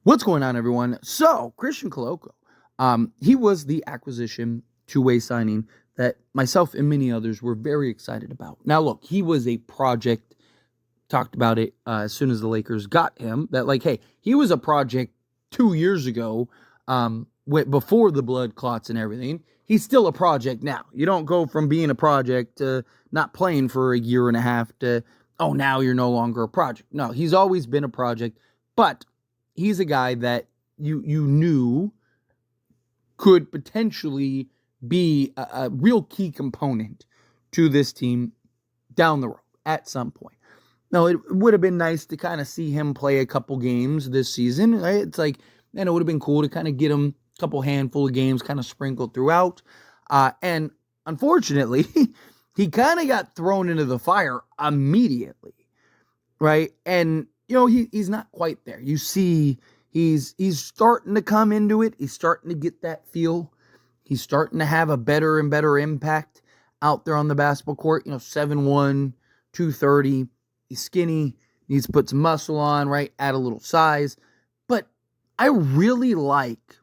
What's going on, everyone? So, Christian Koloko, he was the acquisition two-way signing that myself and many others were very excited about. Now, look, he was a project, talked about it as soon as the Lakers got him, that like, hey, he was a project 2 years ago, before the blood clots and everything. He's still a project now. You don't go from being a project to not playing for a year and a half to, oh, now you're no longer a project. No, he's always been a project, but he's a guy that you knew could potentially be a real key component to this team down the road at some point. Now, it would have been nice to kind of see him play a couple games this season, right? It's like, man, it would have been cool to kind of get him a couple handful of games kind of sprinkled throughout. And unfortunately, he kind of got thrown into the fire immediately, right? And he's not quite there. You see, he's starting to come into it. He's starting to get that feel. He's starting to have a better and better impact out there on the basketball court. 7'1", 230. He's skinny. Needs to put some muscle on, right? Add a little size. But I really like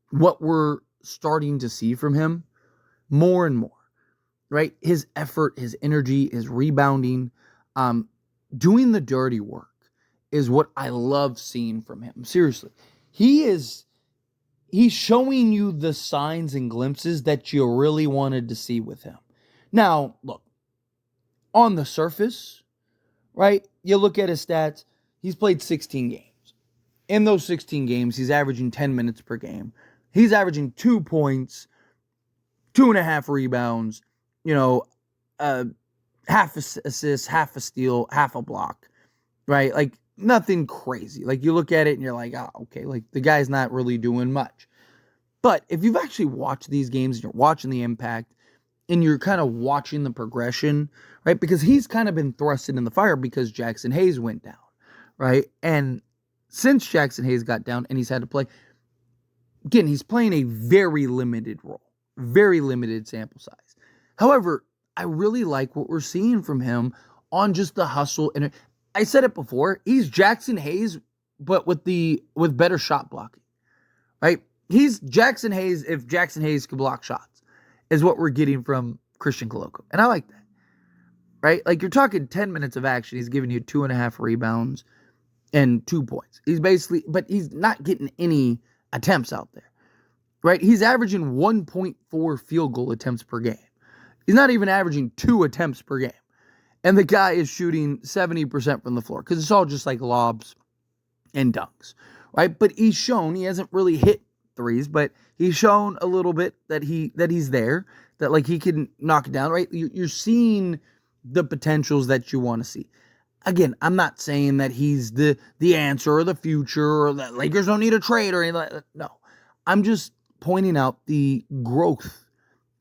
what we're starting to see from him more and more, right? His effort, his energy, his rebounding, doing the dirty work is what I love seeing from him. Seriously. He's showing you the signs and glimpses that you really wanted to see with him. Now, look, on the surface, right, you look at his stats, he's played 16 games. In those 16 games, he's averaging 10 minutes per game. He's averaging 2 points, 2.5 rebounds, half assist, half a steal, half a block, right? Like, nothing crazy. Like, you look at it and you're like, oh, okay, like, the guy's not really doing much. But if you've actually watched these games and you're watching the impact and you're kind of watching the progression, right? Because he's kind of been thrusted in the fire because Jackson Hayes went down, right? And since Jackson Hayes got down and he's had to play, again, he's playing a very limited role, very limited sample size. However, I really like what we're seeing from him on just the hustle. And I said it before, he's Jackson Hayes, but with better shot blocking, right? He's Jackson Hayes if Jackson Hayes could block shots, is what we're getting from Christian Koloko. And I like that, right? Like, you're talking 10 minutes of action. He's giving you 2.5 rebounds and 2 points. But he's not getting any attempts out there, right? He's averaging 1.4 field goal attempts per game. He's not even averaging 2 attempts per game. And the guy is shooting 70% from the floor because it's all just like lobs and dunks, right? But he's shown, he hasn't really hit threes, but he's shown a little bit that he's there, that like he can knock it down, right? You're seeing the potentials that you want to see. Again, I'm not saying that he's the answer or the future or that Lakers don't need a trade or anything like that. No, I'm just pointing out the growth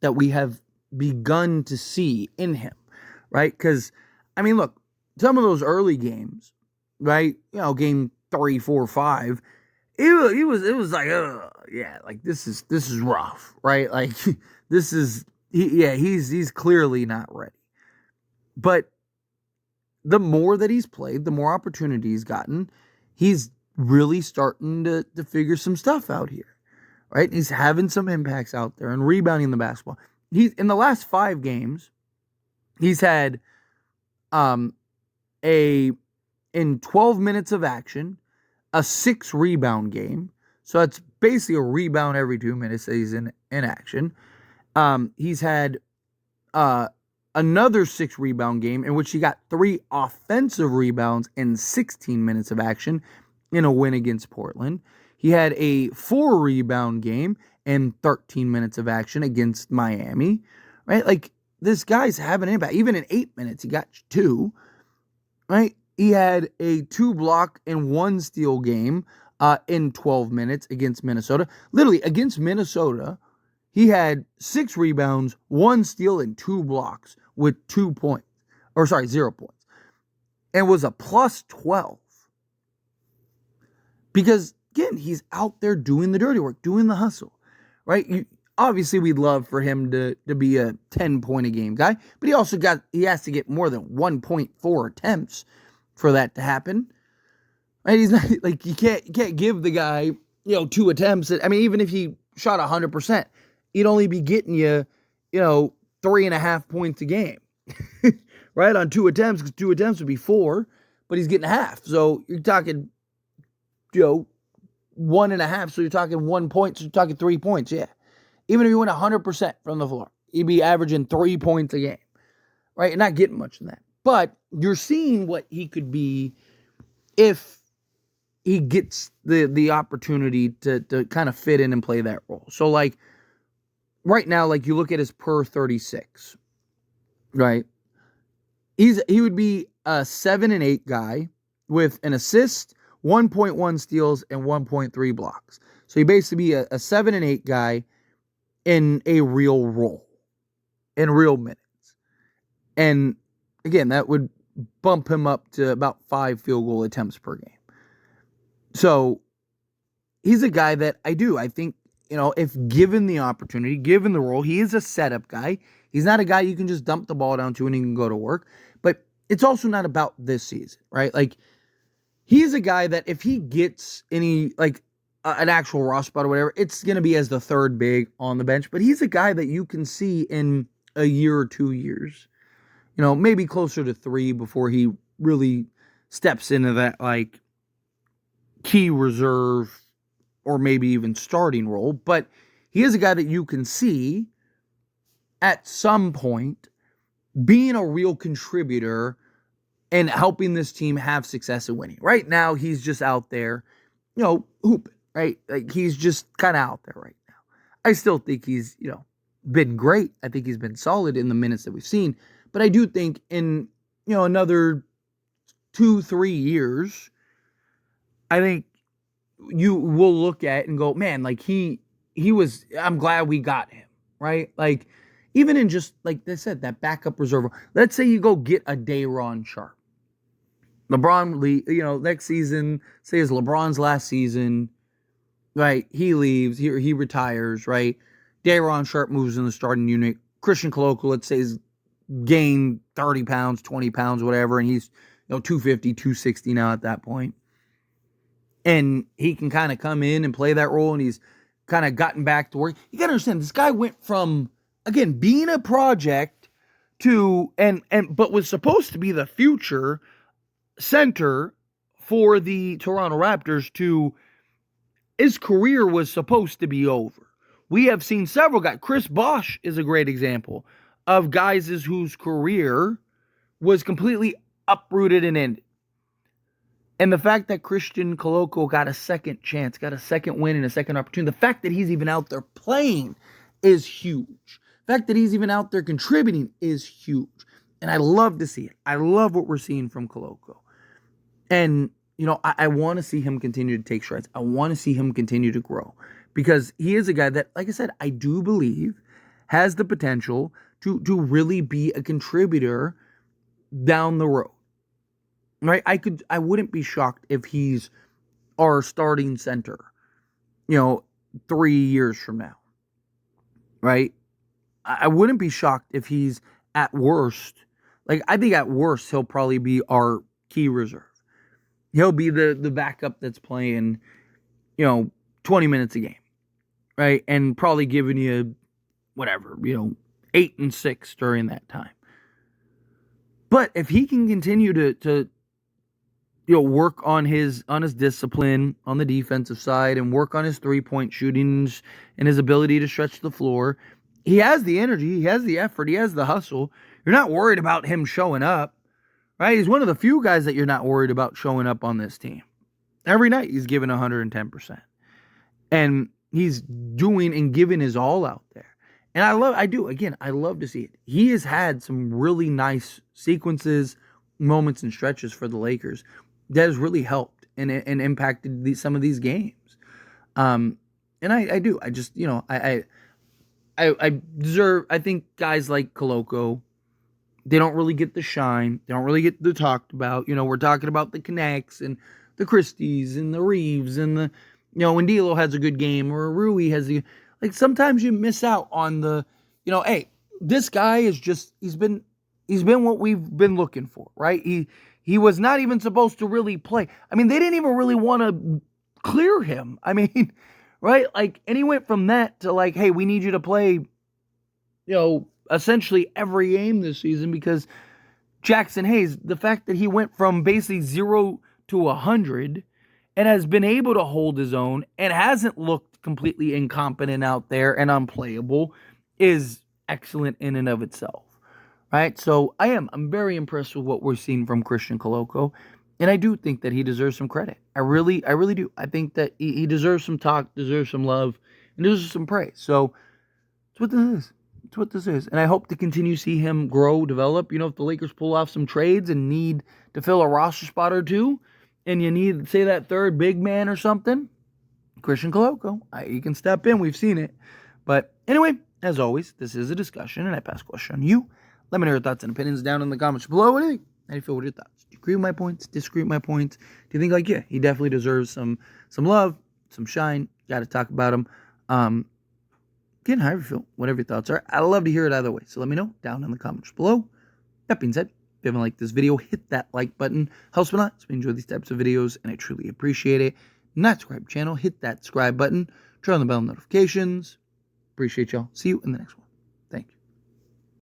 that we have begun to see in him, right? Because, I mean, look, some of those early games, right? Game 3, 4, 5, it was like, yeah, like this is rough, right? Like he's clearly not ready. But the more that he's played, the more opportunity he's gotten, he's really starting to figure some stuff out here, right? He's having some impacts out there and rebounding the basketball. He's in the last 5 games, he's had in 12 minutes of action, a 6 rebound game. So that's basically a rebound every 2 minutes that he's in action. He's had another 6 rebound game in which he got 3 offensive rebounds in 16 minutes of action in a win against Portland. He had a 4 rebound game in 13 minutes of action against Miami, right? Like, this guy's having an impact. Even in 8 minutes, he got 2, right? He had a 2 block and 1 steal game in 12 minutes against Minnesota. Literally, against Minnesota, he had 6 rebounds, 1 steal, and 2 blocks with 0 points. And was a plus 12. Because, again, he's out there doing the dirty work, doing the hustle, right? Obviously, we'd love for him to be a 10-point-a-game guy, but he has to get more than 1.4 attempts for that to happen, right? He's not like you can't give the guy 2 attempts. I mean, even if he shot 100%, he'd only be getting you 3.5 points a game, right? On 2 attempts, because 2 attempts would be 4, but he's getting half. So you're talking 1.5. So you're talking 1 point. So you're talking 3 points. Yeah, even if he went 100% from the floor, he'd be averaging 3 points a game, right? And not getting much in that. But you're seeing what he could be if he gets the opportunity to kind of fit in and play that role. So, like, right now, like, you look at his per 36, right? He would be a 7 and 8 guy with an assist, 1.1 steals, and 1.3 blocks. So he basically be a 7 and 8 guy in a real role, in real minutes. And again, that would bump him up to about 5 field goal attempts per game. So he's a guy that I think, if given the opportunity, given the role, he is a setup guy. He's not a guy you can just dump the ball down to and he can go to work. But it's also not about this season, right? Like, he's a guy that if he gets any, like, an actual roster spot or whatever, it's going to be as the third big on the bench. But he's a guy that you can see in a year or 2 years, maybe closer to 3 before he really steps into that, like, key reserve or maybe even starting role. But he is a guy that you can see at some point being a real contributor and helping this team have success and winning. Right now, he's just out there, hooping, right? Like, he's just kind of out there right now. I still think he's, been great. I think he's been solid in the minutes that we've seen. But I do think in, another 2-3 years, I think you will look at it and go, man, like, he was, I'm glad we got him, right? Like, even in just, like they said, that backup reserve. Let's say you go get a Day'Ron Sharpe. LeBron, next season, say it's LeBron's last season, right? He leaves, he retires, right? Day'Ron Sharpe moves in the starting unit. Christian Koloko, let's say, is gained 30 pounds, 20 pounds, whatever, and he's 250, 260 now at that point. And he can kind of come in and play that role, and he's kind of gotten back to work. You got to understand, this guy went from, again, being a project to, but was supposed to be the future center for the Toronto Raptors, to his career was supposed to be over. We have seen several guys. Chris Bosh is a great example of guys whose career was completely uprooted and ended. And the fact that Christian Koloko got a second chance, got a second win and a second opportunity, the fact that he's even out there playing is huge. The fact that he's even out there contributing is huge. And I love to see it. I love what we're seeing from Koloko. And, I want to see him continue to take strides. I want to see him continue to grow. Because he is a guy that, like I said, I do believe has the potential to really be a contributor down the road. Right? I wouldn't be shocked if he's our starting center, 3 years from now. Right? I wouldn't be shocked if he's at worst, I think at worst he'll probably be our key reserve. He'll be the backup that's playing, 20 minutes a game. Right? And probably giving you whatever, 8 and 6 during that time. But if he can continue to work on his discipline on the defensive side and work on his 3-point shootings and his ability to stretch the floor, he has the energy, he has the effort, he has the hustle. You're not worried about him showing up, right? He's one of the few guys that you're not worried about showing up on this team. Every night he's giving 110%. And he's doing and giving his all out there. And I love to see it. He has had some really nice sequences, moments, and stretches for the Lakers that has really helped and impacted some of these games. And I do. I just, I deserve, I think guys like Koloko, they don't really get the shine. They don't really get the talked about. We're talking about the Connects and the Christies and the Reeves and the, when D'Lo has a good game or Rui has a, sometimes you miss out on the, hey, this guy is just, he's been what we've been looking for, right? He was not even supposed to really play. I mean, they didn't even really want to clear him. I mean, right? Like, and he went from that to like, hey, we need you to play, essentially every game this season because Jackson Hayes, the fact that he went from basically 0 to 100 and has been able to hold his own and hasn't looked completely incompetent out there and unplayable is excellent in and of itself. Right? So I'm very impressed with what we're seeing from Christian Koloko. And I do think that he deserves some credit. I really do. I think that he deserves some talk, deserves some love, and deserves some praise. So it's what this is. It's what this is. And I hope to continue to see him grow, develop. If the Lakers pull off some trades and need to fill a roster spot or two, and you need, say, that third big man or something, Christian Koloko, he can step in. We've seen it. But anyway, as always, this is a discussion, and I pass the question on you. Let me know your thoughts and opinions down in the comments below. What do you think? How do you feel with your thoughts? Do you agree with my points? Disagree with my points? Do you think, like, yeah, he definitely deserves some love, some shine? Got to talk about him. Again, however you feel, whatever your thoughts are. I'd love to hear it either way. So let me know down in the comments below. That being said, if you haven't liked this video, hit that like button. Helps me a lot. So we enjoy these types of videos, and I truly appreciate it. Not subscribe to the channel, hit that subscribe button. Turn on the bell notifications. Appreciate y'all. See you in the next one.